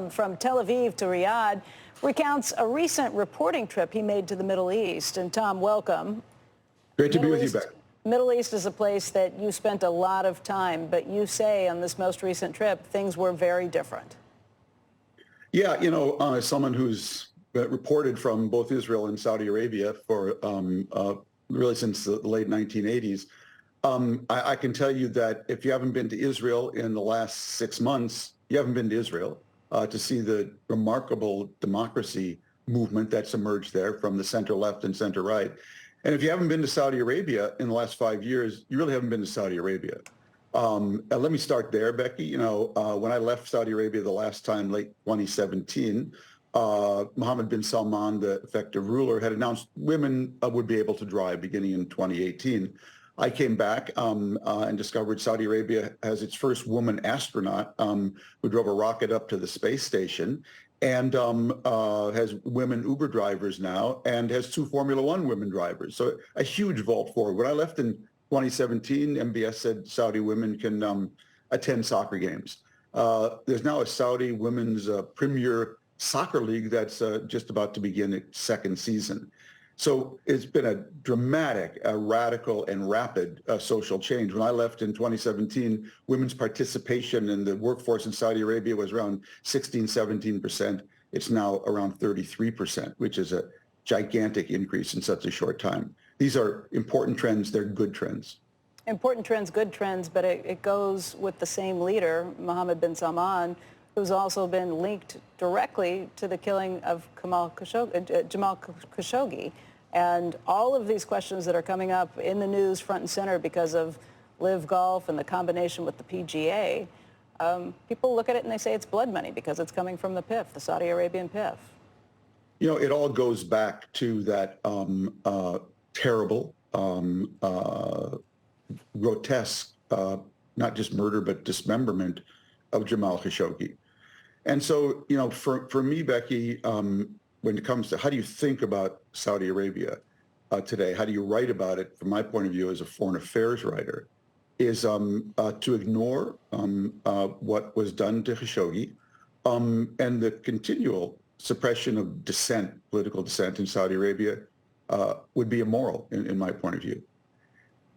From Tel Aviv to Riyadh recounts a recent reporting trip he made to the Middle East. And Tom, welcome. Great to be with you, Beck. Middle East is a place that you spent a lot of time, but you say on this most recent trip, things were very different. Yeah, as someone who's reported from both Israel and Saudi Arabia for really since the late 1980s, I can tell you that if you haven't been to Israel in the last 6 months, you haven't been to Israel to see the remarkable democracy movement that's emerged there from the center left and center right. And if you haven't been to Saudi Arabia in the last 5 years, you really haven't been to Saudi Arabia. Let me start there, Becky. When I left Saudi Arabia the last time, late 2017, Mohammed bin Salman, the effective ruler, had announced women would be able to drive beginning in 2018. I came back and discovered Saudi Arabia has its first woman astronaut who drove a rocket up to the space station, and has women Uber drivers now, and has 2 Formula One women drivers. So a huge vault forward. When I left in 2017, MBS said Saudi women can attend soccer games. There's now a Saudi women's premier soccer league that's just about to begin its 2nd season. So it's been a dramatic, radical, and rapid social change. When I left in 2017, women's participation in the workforce in Saudi Arabia was around 16, 17%. It's now around 33%, which is a gigantic increase in such a short time. These are important trends. They're good trends. Important trends, good trends, but it goes with the same leader, Mohammed bin Salman, who's also been linked directly to the killing of Jamal Khashoggi. And all of these questions that are coming up in the news front and center because of LIV Golf and the combination with the PGA, people look at it and they say it's blood money because it's coming from the PIF, the Saudi Arabian PIF. It all goes back to that terrible, grotesque, not just murder, but dismemberment of Jamal Khashoggi. And so, for me, Becky, when it comes to how do you think about Saudi Arabia today, how do you write about it, from my point of view as a foreign affairs writer, is to ignore what was done to Khashoggi and the continual suppression of dissent, political dissent in Saudi Arabia would be immoral in my point of view.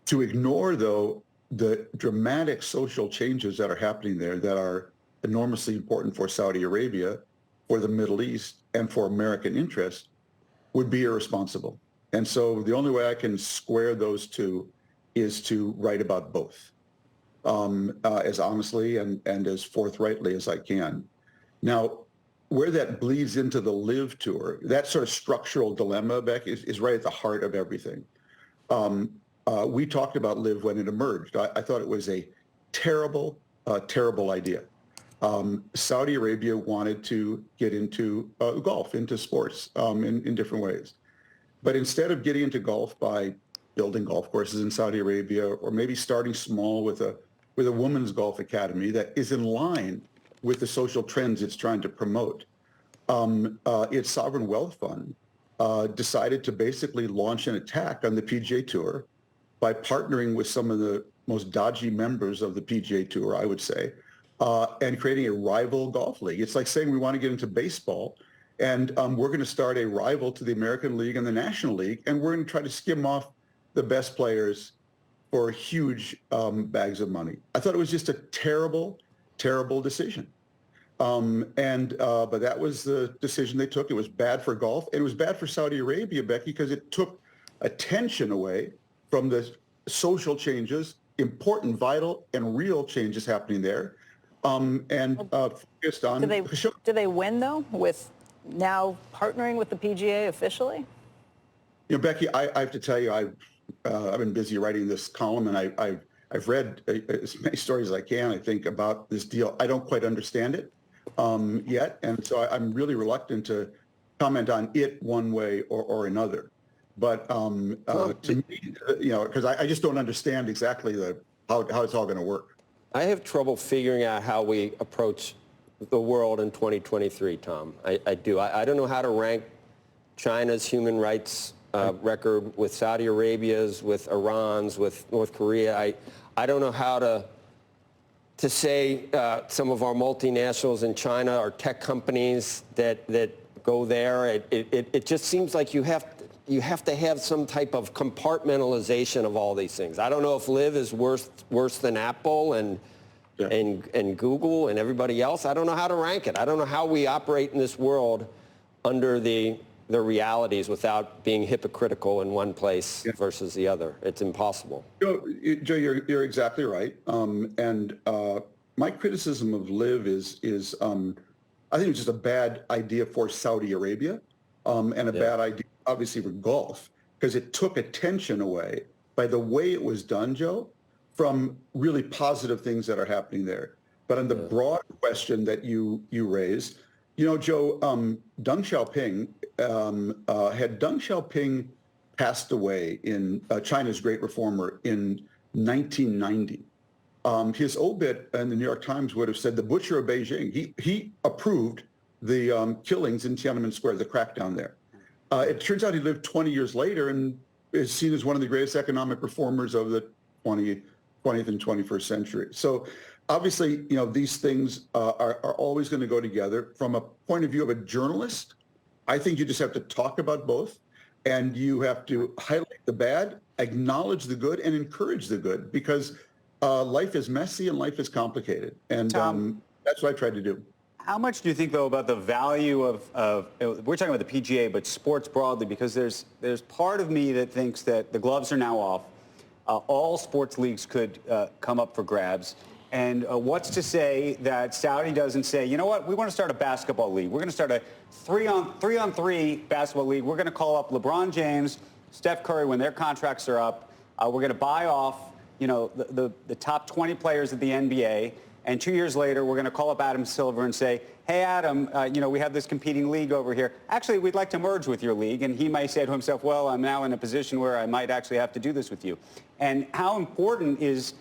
To ignore, though, the dramatic social changes that are happening there that are enormously important for Saudi Arabia, for the Middle East, and for American interests would be irresponsible. And so the only way I can square those two is to write about both as honestly and as forthrightly as I can. Now, where that bleeds into the LIV Tour, that sort of structural dilemma, Beck, is right at the heart of everything. We talked about LIV when it emerged. I thought it was a terrible, terrible idea. Saudi Arabia wanted to get into golf, into sports in different ways. But instead of getting into golf by building golf courses in Saudi Arabia, or maybe starting small with a women's golf academy that is in line with the social trends it's trying to promote, its sovereign wealth fund decided to basically launch an attack on the PGA Tour by partnering with some of the most dodgy members of the PGA Tour, I would say, and creating a rival golf league. It's like saying we want to get into baseball, and we're going to start a rival to the American League and the National League, and we're going to try to skim off the best players for huge bags of money. I thought it was just a terrible, terrible decision. But that was the decision they took. It was bad for golf, and it was bad for Saudi Arabia, Becky, because it took attention away from the social changes, important, vital, and real changes happening there, and focused on. Do they win, though, with now partnering with the PGA officially? Becky, I have to tell you, I've been busy writing this column, and I've read as many stories as I can, I think, about this deal. I don't quite understand it yet, and so I'm really reluctant to comment on it one way or another. But to me, because I just don't understand exactly how it's all going to work. I have trouble figuring out how we approach the world in 2023, Tom. I do. I don't know how to rank China's human rights record with Saudi Arabia's, with Iran's, with North Korea. I don't know how to to say some of our multinationals in China are tech companies that go there. It just seems like you have to have some type of compartmentalization of all these things. I don't know if LIV is worse than Apple and Google and everybody else. I don't know how to rank it. I don't know how we operate in this world under the realities without being hypocritical in one place versus the other. It's impossible. Joe, you're exactly right. My criticism of LIV is I think it's just a bad idea for Saudi Arabia and a bad idea, obviously, for golf, because it took attention away by the way it was done, Joe, from really positive things that are happening there. But on the broad question that you raise, Joe, Deng Xiaoping, had Deng Xiaoping passed away in China's great reformer in 1990, his obit in the New York Times would have said the butcher of Beijing. He approved the killings in Tiananmen Square, the crackdown there. It turns out he lived 20 years later and is seen as one of the greatest economic reformers of the 20th and 21st century. So obviously, these things are always going to go together. From a point of view of a journalist, I think you just have to talk about both, and you have to highlight the bad, acknowledge the good, and encourage the good, because life is messy and life is complicated. And that's what I tried to do. How much do you think, though, about the value of we're talking about the PGA, but sports broadly, because there's part of me that thinks that the gloves are now off. All sports leagues could come up for grabs. And what's to say that Saudi doesn't say, you know what, we want to start a basketball league. We're going to start a three-on-three basketball league. We're going to call up LeBron James, Steph Curry when their contracts are up. We're going to buy off, the top 20 players of the NBA. And 2 years later, we're going to call up Adam Silver and say, hey, Adam, we have this competing league over here. Actually, we'd like to merge with your league. And he might say to himself, well, I'm now in a position where I might actually have to do this with you. And how important is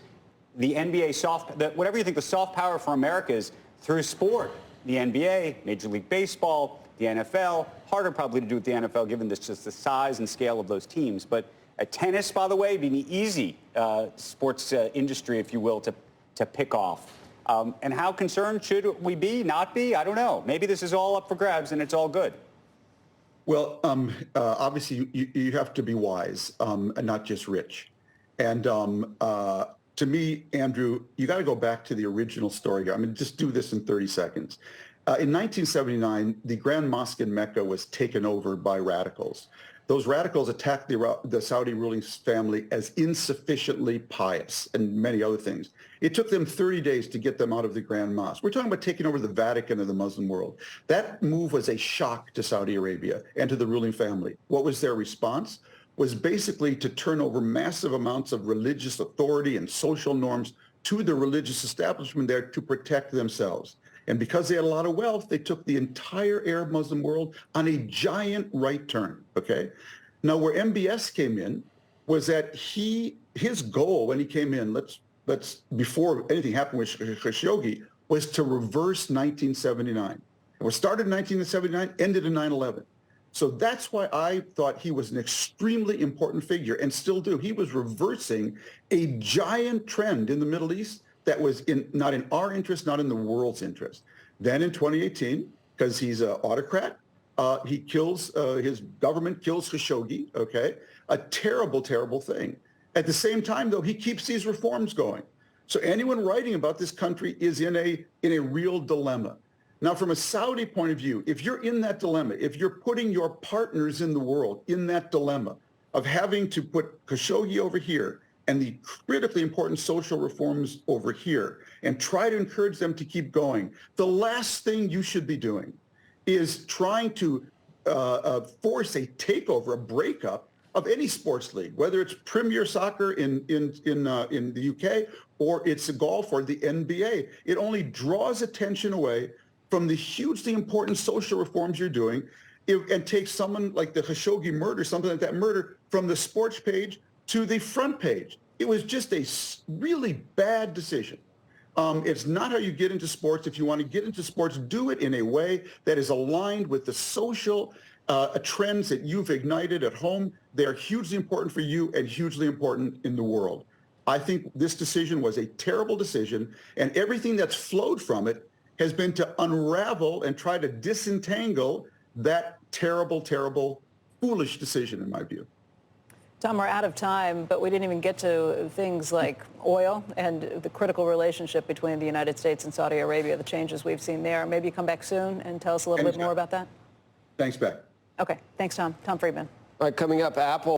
the NBA whatever you think the soft power for America is through sport? The NBA, Major League Baseball, the NFL, harder probably to do with the NFL given just the size and scale of those teams. But tennis, by the way, being an easy sports industry, if you will, to pick off. And how concerned should we be, not be? I don't know. Maybe this is all up for grabs and it's all good. Well, obviously, you have to be wise and not just rich. And to me, Andrew, you got to go back to the original story here. I mean, just do this in 30 seconds. In 1979, the Grand Mosque in Mecca was taken over by radicals. Those radicals attacked the Saudi ruling family as insufficiently pious and many other things. It took them 30 days to get them out of the Grand Mosque. We're talking about taking over the Vatican of the Muslim world. That move was a shock to Saudi Arabia and to the ruling family. What was their response? Was basically to turn over massive amounts of religious authority and social norms to the religious establishment there to protect themselves. And because they had a lot of wealth, they took the entire Arab Muslim world on a giant right turn, okay? Now, where MBS came in was that his goal when he came in, before anything happened with Khashoggi, was to reverse 1979. It was started in 1979, ended in 9/11. So that's why I thought he was an extremely important figure, and still do. He was reversing a giant trend in the Middle East that was not in our interest, not in the world's interest. Then in 2018, because he's an autocrat, he kills, his government kills Khashoggi, okay? A terrible, terrible thing. At the same time, though, he keeps these reforms going. So anyone writing about this country is in a real dilemma. Now, from a Saudi point of view, if you're in that dilemma, if you're putting your partners in the world in that dilemma of having to put Khashoggi over here and the critically important social reforms over here and try to encourage them to keep going, the last thing you should be doing is trying to force a takeover, a breakup of any sports league, whether it's Premier Soccer in the UK or it's golf or the NBA. It only draws attention away from the hugely important social reforms you're doing, and takes someone like the Khashoggi murder, something like that murder, from the sports page to the front page. It was just a really bad decision. It's not how you get into sports. If you want to get into sports, do it in a way that is aligned with the social trends that you've ignited at home. They're hugely important for you and hugely important in the world. I think this decision was a terrible decision, and everything that's flowed from it has been to unravel and try to disentangle that terrible, terrible, foolish decision, in my view. Tom, we're out of time, but we didn't even get to things like oil and the critical relationship between the United States and Saudi Arabia, the changes we've seen there. Maybe you come back soon and tell us a little bit more about that? Thanks, Beck. Okay. Thanks, Tom. Tom Friedman. All right, coming up, Apple